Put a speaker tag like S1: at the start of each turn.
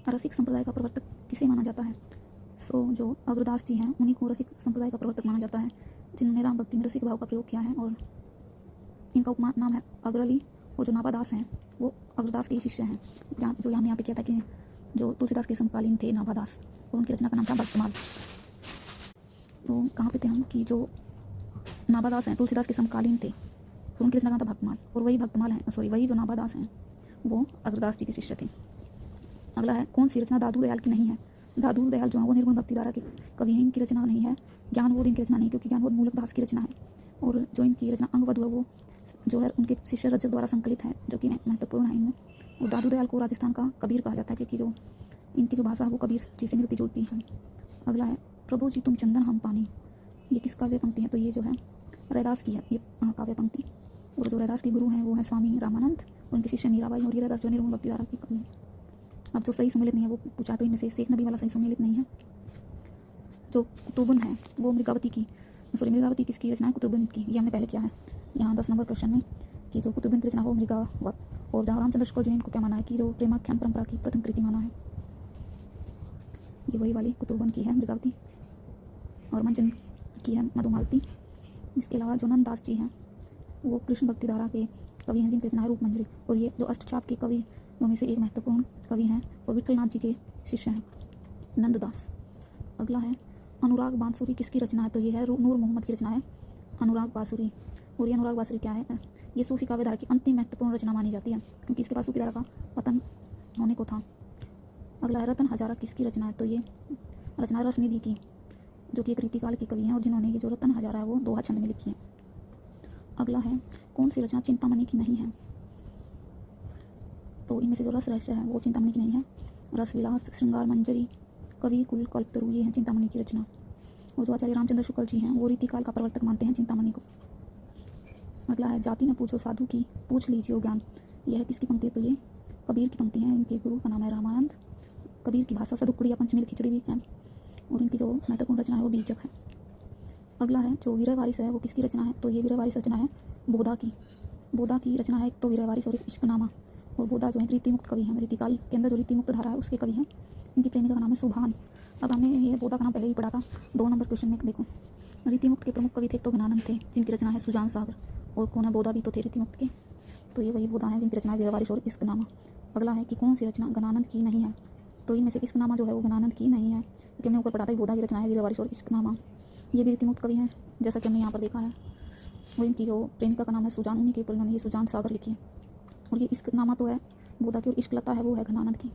S1: रसिक संप्रदाय का प्रवर्तक किसे माना जाता है? जो अग्रदास जी हैं उन्हीं को रसिक संप्रदाय का प्रवर्तक माना जाता है, जिन्होंने राम भक्ति में रसिक भाव का प्रयोग किया है। और इनका उपमा नाम है अग्रली। और जो नाभादास हैं वो अग्रदास के ही शिष्य हैं, जो हमने यहाँ पे किया था कि जो तुलसीदास के समकालीन थे नाभादास, और उनकी रचना का नाम था भक्तमाल। तो कहाँ पे थे हम कि जो नाभादास हैं तुलसीदास के समकालीन थे, तो उनकी रचना का नाम था भक्तमाल। और वही जो नाभादास हैं वो अग्रदास जी के शिष्य थे। अगला है, कौन सी रचना दादू दयाल की नहीं है? दादू दयाल जो है वो निर्गुण भक्ति धारा के कवि हैं, इनकी रचना नहीं है। ज्ञानबोध इनकी रचना नहीं, क्योंकि ज्ञानबोध मूलक दास की रचना है। और जो इनकी रचना अंगवधू है वो जो है उनके शिष्य रजक द्वारा संकलित है, जो कि महत्वपूर्ण है इनमें। और दादू दयाल को राजस्थान का कबीर कहा जाता है, क्योंकि जो इनकी जो भाषा है वो कबीर जी से मिलती जुलती है। अगला है, प्रभु जी तुम चंदन हम पानी। ये किस काव्य पंक्ति है? तो ये जो है रैदास की है ये काव्य पंक्ति। और जो रैदास के गुरु हैं वो है स्वामी रामानंद, उनके शिष्य मीराबाई। और ये रैदास जो निर्गुण भक्ति धारा की कवि है। अब जो सही सुमेलित नहीं है वो पूछा, तो इनमें से शेख नबी वाला सही सुमेलित नहीं है। जो कुतुबुन है वो मृगावती किसकी रचना है? कुतुबुन की। ये हमने पहले किया है यहाँ 10 नंबर क्वेश्चन में, कि जो कुतुबुन की रचना हो मृगावत। और जहाँ रामचंद्र शुक्ल जी ने इनको क्या माना है कि जो प्रेमाख्यान परंपरा की प्रथम कृति माना है, ये वही वाली कुतुबुन की है मृगावती। और मंचन की है मधुमालती। इसके अलावा जो नंददास जी हैं वो कृष्ण भक्ति धारा के कवि हैं, जिनकी रचना है रूपमंजरी। और ये जो अष्टचाप के कवि में से एक महत्वपूर्ण कवि हैं और विठलनाथ जी के शिष्य हैं, नंददास। अगला है, अनुराग बांसुरी किसकी रचना है? तो ये है नूर मोहम्मद की रचना है अनुराग बांसुरी। और ये अनुराग बांसुरी क्या है? ये सूफी काव्य धारा की अंतिम महत्वपूर्ण रचना मानी जाती है, क्योंकि इसके पास सूफी धारा का पतन होने को था। अगला है, रतन हजारा किसकी रचना है? तो ये रचना रसनिधि की, जो कि एक रीतिकाल की कवि हैं, और जिन्होंने ये जो रतन हजारा है वो दोहा छंद में लिखी है। अगला है, कौन सी रचना चिंतामणि की नहीं है? तो इनमें से जो रस रहस्य है वो चिंतामणि की नहीं है। रस विलास, श्रृंगार मंजरी, कवि कुल, कल्पतरु, ये हैं चिंतामणि की रचना। और जो आचार्य रामचंद्र शुक्ल जी हैं वो रीतिकाल का प्रवर्तक मानते हैं चिंतामणि को। अगला है, जाति न पूछो साधु की, पूछ लीजिए ज्ञान। यह है किसकी पंक्ति? तो ये कबीर की पंक्ति है। इनके गुरु का नाम है रामानंद। कबीर की भाषा सदुक्कुड़िया पंचमेल खिचड़ी भी है। और इनकी जो महत्वपूर्ण रचना है वो बीजक है। अगला है, जो वीरय वारिस है वो किसकी रचना है? तो ये वीरय वारिस रचना है बोधा की। बोधा की रचना है एक तो वीरय वारिस और एक इश्कनामा। और बोधा जो है रीतिमुक्त कवि हैं, रीतिकाल के अंदर जो रीतिमुक्त धारा है उसके कवि हैं। इनकी प्रेमिका का नाम है सुभान। अब हमने ये बोधा का नाम पहले ही पढ़ा था 2 नंबर क्वेश्चन में। देखो, रीतिमुक्त के प्रमुख कवि थे तो घनानंद थे, जिनकी रचना है सुजान सागर। और कौन है? बोधा भी तो थे रीतिमुक्त के। तो ये वही बोधा है जिनकी रचना है वीरय वारिस और इश्कनामा। अगला है कि कौन सी रचना घनानंद की नहीं है? तो इनमें से इश्कनामा जो है वो घनानंद की नहीं है, क्योंकि हमने ऊपर पढ़ा था बोधा की रचना है वीरय वारिस और इश्कनामा। ये भी रीतिमुक्त कवि हैं, जैसा कि हमने यहाँ पर देखा है। और इनकी जो प्रेमिका का नाम है सुजान, उन्हीं के ऊपर इन्होंने ये सुजान सागर लिखी है। और ये इश्कनामा तो है बोधा की, और इश्कलता है वो है घनानंद की।